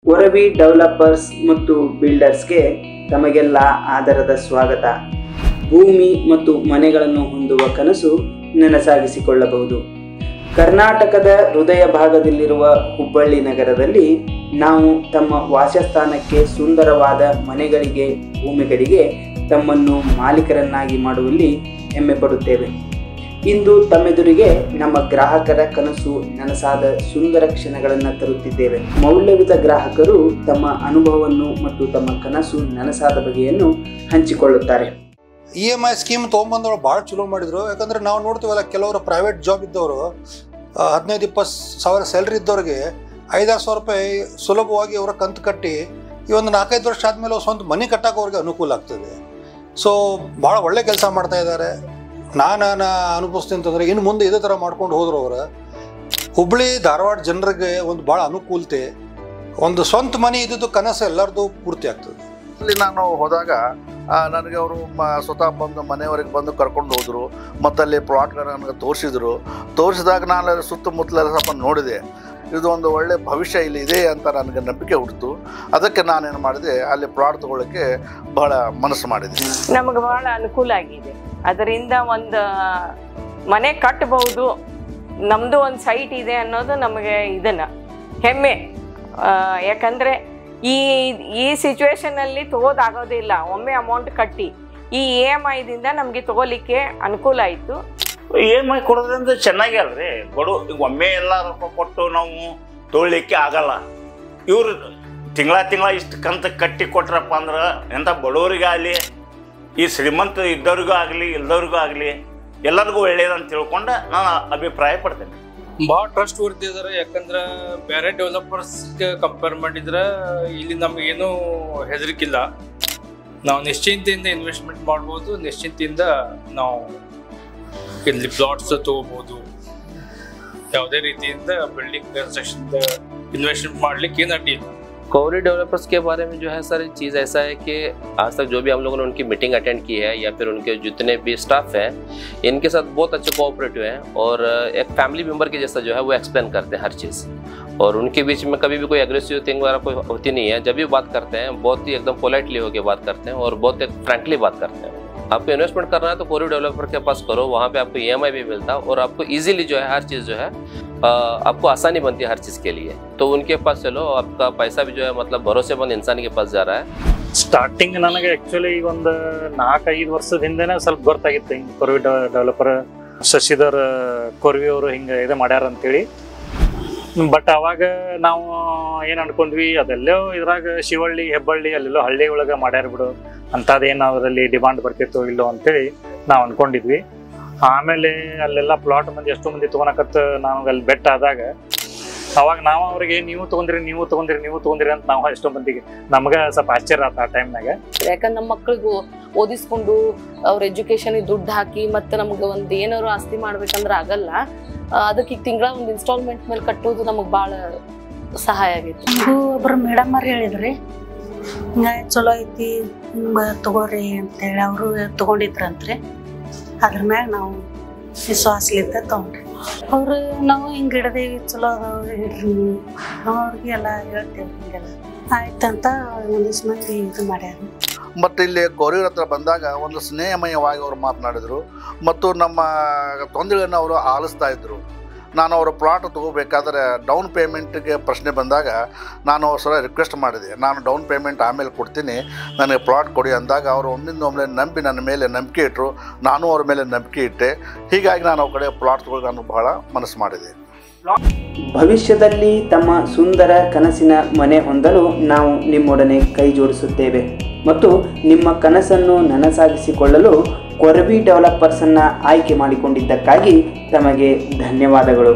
Koravi developers ಮತ್ತು ಬಿಲ್ಡರ್ಸ್ಗೆ ತಮಗೆಲ್ಲ ಆದರದ ಸ್ವಾಗತ. ಭೂಮಿ ಮತ್ತು ಮನೆಗಳನ್ನು ಹೊಂದುವ ಕನಸು ನನಸಾಗಿಸಿಕೊಳ್ಳಬಹುದು. ಕರ್ನಾಟಕದ ಹೃದಯ ಭಾಗದಲ್ಲಿರುವ ಹುಬ್ಬಳ್ಳಿ ನಗರದಲ್ಲಿ ನಾವು ತಮ್ಮ ವಾಸಸ್ಥಾನಕ್ಕೆ ಸುಂದರವಾದ ಮನೆಗಳಿಗೆ, ಭೂಮಿಗಳಿಗೆ ತಮ್ಮನ್ನು ಮಾಲೀಕರನ್ನಾಗಿ ಮಾಡುವಲ್ಲಿ ಹೆಮ್ಮೆ ಪಡುತ್ತೇವೆ. ಇಂದು ತಮ್ಮೆದುರಿಗೆ ನಮ್ಮ ಗ್ರಾಹಕರ ಕನಸು ನನಸಾದ ಸುಂದರ ಕ್ಷಣಗಳನ್ನು ತರುತ್ತಿದ್ದೇವೆ. ಮೌಲ್ಯಯುತ ಗ್ರಾಹಕರು ತಮ್ಮ ಅನುಭವವನ್ನು ಮತ್ತು ತಮ್ಮ ಕನಸು ನನಸಾದ ಬಗೆಯನ್ನು ಹಂಚಿಕೊಳ್ಳುತ್ತಾರೆ. EMI ಸ್ಕೀಮ್ ತೊಗೊಂಬಂದವರು ಭಾಳ ಚಲೋ ಮಾಡಿದ್ರು. ಯಾಕಂದರೆ ನಾವು ನೋಡ್ತೀವಲ್ಲ, ಕೆಲವರು ಪ್ರೈವೇಟ್ ಜಾಬ್ ಇದ್ದವರು 15-20 ಸಾವಿರ ಸ್ಯಾಲ್ರಿ ಇದ್ದವ್ರಿಗೆ 5-6 ಸಾವಿರ ರೂಪಾಯಿ ಸುಲಭವಾಗಿ ಅವರ ಕಂತು ಕಟ್ಟಿ ಈ ಒಂದು 4-5 ವರ್ಷ ಆದಮೇಲೆ ಸ್ವಂತ ಮನೆ ಕಟ್ಟೋಕೆ ಅವ್ರಿಗೆ ಅನುಕೂಲ ಆಗ್ತದೆ. ಸೊ ಭಾಳ ಒಳ್ಳೆ ಕೆಲಸ ಮಾಡ್ತಾ ಇದ್ದಾರೆ. ನಾನು ಅನುಭವಿಸ್ತೀನಿ ಅಂತಂದರೆ ಇನ್ನು ಮುಂದೆ ಇದೇ ಥರ ಮಾಡ್ಕೊಂಡು ಹೋದ್ರು ಅವರು ಹುಬ್ಬಳ್ಳಿ ಧಾರವಾಡ ಜನರಿಗೆ ಒಂದು ಭಾಳ ಅನುಕೂಲತೆ, ಒಂದು ಸ್ವಂತ ಮನೆ ಇದ್ದಿದ್ದು ಕನಸು ಎಲ್ಲರದು ಪೂರ್ತಿ ಆಗ್ತದೆ. ಅಲ್ಲಿ ನಾನು ಹೋದಾಗ ನನಗೆ ಅವರು ಸ್ವತಃ ಬಂದು ಮನೆಯವರೆಗೆ ಬಂದು ಕರ್ಕೊಂಡು ಹೋದರು ಮತ್ತು ಅಲ್ಲಿ ಪ್ಲಾಟ್ಗಳನ್ನು ನನಗೆ ತೋರಿಸಿದಾಗ ನಾನು ಸುತ್ತಮುತ್ತಲೆಲ್ಲ ಸ್ವಲ್ಪ ನೋಡಿದೆ. ಇದು ಒಂದು ಒಳ್ಳೆ ಭವಿಷ್ಯ ಇಲ್ಲಿ ಇದೆ ಅಂತ ನನಗೆ ನಂಬಿಕೆ ಹುಟ್ಟಿತು. ಅದಕ್ಕೆ ನಾನೇನು ಮಾಡಿದೆ, ಅಲ್ಲಿ ಪ್ಲಾಟ್ ತೊಗೊಳ್ಳೋಕ್ಕೆ ಬಹಳ ಮನಸ್ಸು ಮಾಡಿದೆ. ನಮಗೆ ಬಹಳ ಅನುಕೂಲ ಆಗಿದೆ. ಅದರಿಂದ ಒಂದು ಮನೆ ಕಟ್ಟಬಹುದು, ನಮ್ಮದು ಒಂದು ಸೈಟ್ ಇದೆ ಅನ್ನೋದು ನಮಗೆ ಇದನ್ನು ಹೆಮ್ಮೆ. ಯಾಕಂದರೆ ಈ ಸಿಚುವೇಶನಲ್ಲಿ ತೊಗೋದಾಗೋದಿಲ್ಲ. ಒಮ್ಮೆ ಅಮೌಂಟ್ ಕಟ್ಟಿ ಈ EMIದಿಂದ ನಮಗೆ ತೊಗೋಲಿಕ್ಕೆ ಅನುಕೂಲ ಆಯಿತು. EMI ಕೊಡೋದ್ರಿಂದ ಚೆನ್ನಾಗಿ ಅಲ್ರಿ. ಒಮ್ಮೆ ಎಲ್ಲ ರೊಕ್ಕ ಕೊಟ್ಟು ನಾವು ತೊಗೊಳ್ಲಿಕ್ಕೆ ಆಗಲ್ಲ. ಇವರು ತಿಂಗಳ ಇಷ್ಟು ಕಂತ ಕಟ್ಟಿ ಕೊಟ್ರಪ್ಪ ಅಂದ್ರೆ ಎಂಥ ಬಡವರಿಗಾಗಲಿ, ಈ ಶ್ರೀಮಂತ ಇದ್ದವ್ರಿಗೂ ಆಗಲಿ ಇಲ್ದವ್ರಿಗೂ ಆಗಲಿ ಎಲ್ಲರಿಗೂ ಒಳ್ಳೇದಂತ ತಿಳ್ಕೊಂಡು ನಾನು ಅಭಿಪ್ರಾಯ ಪಡ್ತೇನೆ. ಭಾಳ ಟ್ರಸ್ಟ್ ವರ್ತಿ ಇದಾರೆ. ಯಾಕಂದ್ರೆ ಬೇರೆ ಡೆವಲಪರ್ಸ್ಗೆ ಕಂಪೇರ್ ಮಾಡಿದ್ರೆ ಇಲ್ಲಿ ನಮಗೇನು ಹೆದರಿಕಿಲ್ಲ. ನಾವು ನಿಶ್ಚಿಂತೆಯಿಂದ ಇನ್ವೆಸ್ಟ್ಮೆಂಟ್ ಮಾಡ್ಬೋದು, ನಿಶ್ಚಿಂತೆಯಿಂದ ನಾವು ಇಲ್ಲಿ ಪ್ಲಾಟ್ಸ್ ತಗೋಬೋದು. ಯಾವುದೇ ರೀತಿಯಿಂದ ಬಿಲ್ಡಿಂಗ್ ಕನ್ಸ್ಟ್ರಕ್ಷನ್ ಇನ್ವೆಸ್ಟ್ಮೆಂಟ್ ಮಾಡ್ಲಿಕ್ಕೆ ಏನು ಅಡ್ಡಿ ಇಲ್ಲ. कोवरी डेवलपर्स के बारे में जो है सर, चीज़ ऐसा है कि आज तक जो भी हम लोगों ने उनकी मीटिंग अटेंड की है या फिर उनके जितने भी स्टाफ हैं, इनके साथ बहुत अच्छे कोऑपरेटिव हैं और एक फैमिली मेम्बर के जैसा जो है वो एक्सप्लेन करते हैं हर चीज़. और उनके बीच में कभी भी कोई एग्रेसिव थिंग वगैरह कोई होती नहीं है. जब भी बात करते हैं बहुत ही एकदम पोलाइटली होकर बात करते हैं और बहुत एक फ्रेंकली बात करते हैं. आपको इन्वेस्टमेंट करना है तो कोवरी डेवलपर के पास करो, वहाँ पे आपको EMI भी मिलता है और आपको इजीली जो है हर चीज़ जो है आपको आसानी बनती है हर चीज़ के लिए. तो उनके पास चलो, आपका पैसा भी जो है मतलब भरोसेमंद इंसान के पास जा रहा है. ಸ್ಟಾರ್ಟಿಂಗ್ ನನಗೆ ಆ್ಯಕ್ಚುಲಿ ಒಂದು 4-5 ವರ್ಷದ ಹಿಂದೆನೇ ಸ್ವಲ್ಪ ಗೊತ್ತಾಗಿತ್ತು ಹಿಂಗೆ ಕೊರವಿ ಡೆವಲಪರ್ ಶಶಿಧರ್ ಕೊರವಿ ಅವರು ಹಿಂಗೆ ಇದು ಮಾಡ್ಯಾರ ಅಂತೇಳಿ. ಬಟ್ ಅವಾಗ ನಾವು ಏನು ಅನ್ಕೊಂಡ್ವಿ, ಅದೆಲ್ಲೋ ಇದ್ರಾಗ ಶಿವಳ್ಳಿ ಹೆಬ್ಬಳ್ಳಿ ಅಲ್ಲೆಲ್ಲೋ ಹಳ್ಳಿ ಒಳಗೆ ಮಾಡ್ಯಾರ ಬಿಡು, ಅಂಥದ್ದೇನು ಅದರಲ್ಲಿ ಡಿಮಾಂಡ್ ಬರ್ತಿತ್ತೋ ಇಲ್ಲೋ ಅಂತೇಳಿ ನಾವು ಅಂದ್ಕೊಂಡಿದ್ವಿ. ಆಮೇಲೆ ಅಲ್ಲೆಲ್ಲ ಪ್ಲಾಟ್ ಮಂದಿ ಎಷ್ಟೋ ಮಂದಿ ತೊಗೊಳಕತ್ತ ನಾವು ಅಲ್ಲಿ ಬೆಟ್ಟ ಆದಾಗ ಅವಾಗ ನಾವು ಅವ್ರಿಗೆ ನೀವು ತೊಗೊಂಡ್ರಿ ಅಂತ ನಾವು ಎಷ್ಟೋ ಮಂದಿಗೆ ನಮ್ಗೆ ಸ್ವಲ್ಪ ಆಶ್ಚರ್ಯ ಆಯ್ತು ಆ ಟೈಮ್ನಾಗ. ಯಾಕಂದ್ರೆ ನಮ್ಮ ಮಕ್ಳಿಗೂ ಓದಿಸ್ಕೊಂಡು ಅವ್ರ ಎಜುಕೇಶನ್ ದುಡ್ಡು ಹಾಕಿ ಮತ್ತೆ ನಮ್ಗೆ ಒಂದು ಏನಾದ್ರು ಆಸ್ತಿ ಮಾಡ್ಬೇಕಂದ್ರೆ ಆಗಲ್ಲ. ಅದಕ್ಕೆ ಈಗ ತಿಂಗಳ ಒಂದು ಇನ್ಸ್ಟಾಲ್ಮೆಂಟ್ ಮೇಲೆ ಕಟ್ಟೋದು ನಮಗೆ ಭಾಳ ಸಹಾಯ ಆಗೈತಿ. ಒಬ್ರು ಮೇಡಮ್ ಅವ್ರು ಹೇಳಿದ್ರಿ, ಹಿಂಗಾಗಿ ಚಲೋ ಐತಿ ತಗೋರಿ ಅಂತೇಳಿ ಅವರು ತಗೊಂಡಿದ್ರಂತ್ರಿ. ಅದ್ರ ಮ್ಯಾಗ ನಾವು ವಿಶ್ವಾಸಲಿದ್ದ ತಗೊಂಡ್ರಿ. ಅವ್ರು ನಾವು ಹಿಂಗೆ ಹಿಡ್ದೇವಿ, ಚಲೋ ಹಿಡ್ರಿ ನಾವು ಅವ್ರಿಗೆ ಎಲ್ಲ ಹೇಳ್ತೇವೆ. ಹಿಂಗೆಲ್ಲ ಆಯ್ತಂತ ಒಂದಿಷ್ಟು ಮಂದಿ ಇದು ಮಾಡ್ಯಾರ. ಮತ್ತು ಇಲ್ಲಿ ಕೊರಿಯರ್ ಹತ್ರ ಬಂದಾಗ ಒಂದು ಸ್ನೇಹಮಯವಾಗಿ ಅವರು ಮಾತನಾಡಿದರು ಮತ್ತು ನಮ್ಮ ತೊಂದರೆಗಳನ್ನು ಅವರು ಆಲಿಸ್ತಾ ಇದ್ದರು. ನಾನು ಅವರ ಪ್ಲಾಟ್ ತೊಗೋಬೇಕಾದ್ರೆ ಡೌನ್ ಪೇಮೆಂಟ್ಗೆ ಪ್ರಶ್ನೆ ಬಂದಾಗ ನಾನು ಅವ್ರ ಸಲ ರಿಕ್ವೆಸ್ಟ್ ಮಾಡಿದೆ, ನಾನು ಡೌನ್ ಪೇಮೆಂಟ್ ಆಮೇಲೆ ಕೊಡ್ತೀನಿ, ನನಗೆ ಪ್ಲಾಟ್ ಕೊಡಿ ಅಂದಾಗ ಅವರು ಒಮ್ಮಿಂದೊಮ್ಮೆ ನಂಬಿ ನನ್ನ ಮೇಲೆ ನಂಬಿಕೆ ಇಟ್ಟರು. ನಾನು ಅವ್ರ ಮೇಲೆ ನಂಬಿಕೆ ಇಟ್ಟೆ. ಹೀಗಾಗಿ ನಾನು ಅವ್ರ ಕಡೆ ಪ್ಲಾಟ್ ತೊಗೊಳ್ಳೋಕೆ ನಾನು ಬಹಳ ಮನಸ್ಸು ಮಾಡಿದೆ. ಭವಿಷ್ಯದಲ್ಲಿ ತಮ್ಮ ಸುಂದರ ಕನಸಿನ ಮನೆ ಹೊಂದಲು ನಾವು ನಿಮ್ಮೊಡನೆ ಕೈ ಜೋಡಿಸುತ್ತೇವೆ ಮತ್ತು ನಿಮ್ಮ ಕನಸನ್ನು ನನಸಾಗಿಸಿಕೊಳ್ಳಲು ಕೊರವಿ ಡೆವಲಪರ್ಸನ್ನು ಆಯ್ಕೆ ಮಾಡಿಕೊಂಡಿದ್ದಕ್ಕಾಗಿ ತಮಗೆ ಧನ್ಯವಾದಗಳು.